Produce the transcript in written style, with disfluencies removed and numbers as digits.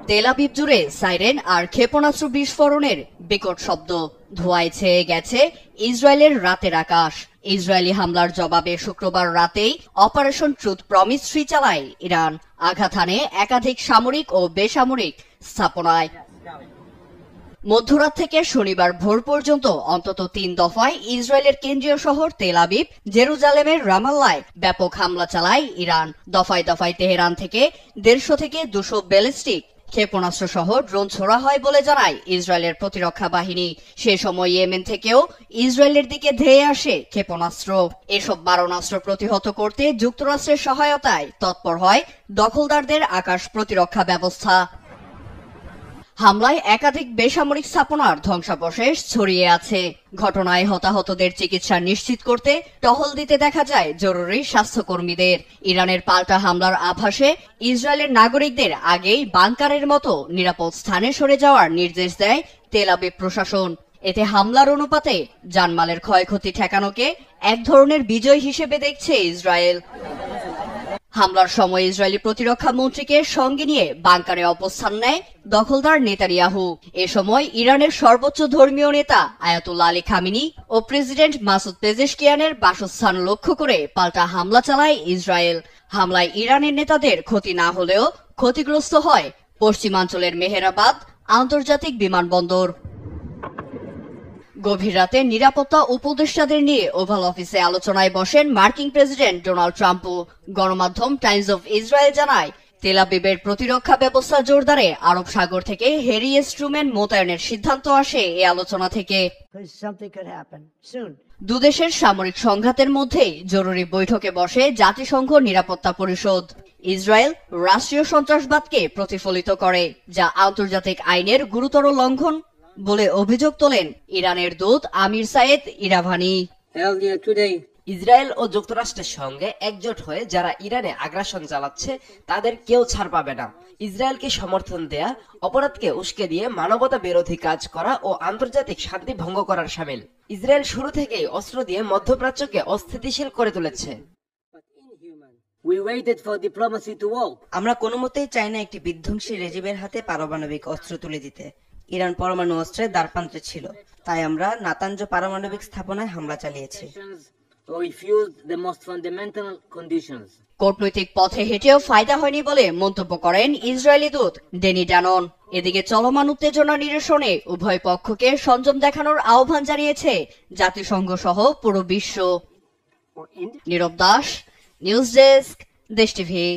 Tel Aviv জুড়ে siren আর ক্ষেপণাস্ত্র বিস্ফোরণের বিকট শব্দ, ধোঁয়ায় ছেয়ে গেছে ইসরায়েলের রাতের আকাশ। ইসরায়েলি হামলার জবাবে শুক্রবার রাতেই অপারেশন ট্রুথ প্রমিস 3 চালায় ইরান, আঘাত হানে একাধিক সামরিক ও বেসামরিক স্থাপনায়। মধ্যরাত থেকে শনিবার ভোর পর্যন্ত অন্তত 3 দফায় ইসরায়েলের কেন্দ্রীয় শহর তেল আবিব, জেরুজালেমের রামাল্লায় ব্যাপক হামলা চালায় ইরান। দফায় দফায় তেহরান থেকে 150 থেকে 200 ব্যালিস্টিক ক্ষেপণাস্ত্র সহ ড্রোন ছোড়া হয় বলে জানায় ইসরায়েলের প্রতিরক্ষা বাহিনী। সে সময় ইয়েমেন থেকেও ইসরায়েলের দিকে ধেয়ে আসে ক্ষেপণাস্ত্র। এসব মারণাস্ত্র প্রতিহত করতে যুক্তরাষ্ট্রের সহায়তায় তৎপর হয় দখলদারদের আকাশ প্রতিরক্ষা ব্যবস্থা। হামলায় একাধিক বেসামরিক স্থাপনার ধ্বংসাবশেষ ছড়িয়ে আছে। ঘটনায় হতাহতদের চিকিৎসা নিশ্চিত করতে টহল দিতে দেখা যায় জরুরি স্বাস্থ্যকর্মীদের। ইরানের পাল্টা হামলার আভাসে ইসরায়েলের নাগরিকদের আগেই বাংকারের মতো নিরাপদ স্থানে সরে যাওয়ার নির্দেশ দেয় তেল আবিব প্রশাসন। এতে হামলার অনুপাতে জানমালের ক্ষয়ক্ষতি ঠেকানোকে এক ধরনের বিজয় হিসেবে দেখছে ইসরায়েল। হামলার সময় ইসরায়েলি প্রতিরক্ষা মন্ত্রীকে সঙ্গে নিয়ে বাংকারে অবস্থান নেয় দখলদার নেতানিয়াহু। এ সময় ইরানের সর্বোচ্চ ধর্মীয় নেতা আয়াতুল্লাহ আলী খামেনি ও প্রেসিডেন্ট মাসুদ পেজেশকিয়ানের বাসস্থান লক্ষ্য করে পাল্টা হামলা চালায় ইসরায়েল। হামলায় ইরানের নেতাদের ক্ষতি না হলেও ক্ষতিগ্রস্ত হয় পশ্চিমাঞ্চলের মেহেরাবাদ আন্তর্জাতিক বিমানবন্দর। গভীর রাতে নিরাপত্তা উপদেষ্টাদের নিয়ে ওভাল অফিসে আলোচনায় বসেন মার্কিন প্রেসিডেন্ট ডোনাল্ড ট্রাম্পও। গণমাধ্যম টাইমস অফ ইসরায়েল জানায়, তেল আবিবের প্রতিরক্ষা ব্যবস্থা জোরদারে আরব সাগর থেকে হ্যারি এস ট্রুম্যান মোতায়েনের সিদ্ধান্ত আসে এই আলোচনা থেকে। দুদেশের সামরিক সংঘাতের মধ্যেই জরুরি বৈঠকে বসে জাতিসংঘ নিরাপত্তা পরিষদ। ইসরায়েল রাষ্ট্রীয় সন্ত্রাসবাদকে প্রতিফলিত করে, যা আন্তর্জাতিক আইনের গুরুতর লঙ্ঘন বলে অভিযোগ তোলেন ইরানের দূত আমির সায়েদ ইরাভানি। ইসরায়েল ও যুক্তরাষ্ট্রের সঙ্গে একজোট হয়ে যারা ইরানে আগ্রাসন চালাচ্ছে তাদের কেউ ছাড় পাবে না। ইসরায়েলকে সমর্থন দেয়া, অপরাধকে উস্কে দিয়ে মানবতা বিরোধী কাজ করা ও আন্তর্জাতিক শান্তি ভঙ্গ করার শামিল। ইসরায়েল শুরু থেকেই অস্ত্র দিয়ে মধ্যপ্রাচ্যকে অস্থিতিশীল করে তুলেছে। আমরা কোনোমতেই চাই না একটি বিধ্বংসী রেজিমের হাতে পারমাণবিক অস্ত্র তুলে দিতে। ইরান পরমাণু অস্ত্রের দ্বারপ্রান্তে ছিল, তাই আমরা নাতাঞ্জ পারমাণবিক স্থাপনায় হামলা চালিয়েছি। কূটনৈতিক পথে হেঁটেও ফায়দা হয়নি বলে মন্তব্য করেন ইসরায়েলি দূত ডেনি ডানন। এদিকে চলমান উত্তেজনা নিরসনে উভয় পক্ষকে সংযম দেখানোর আহ্বান জানিয়েছে জাতিসংঘ সহ পুরো বিশ্ব। নীরব দাস, নিউজ ডেস্ক, দেশ টিভি।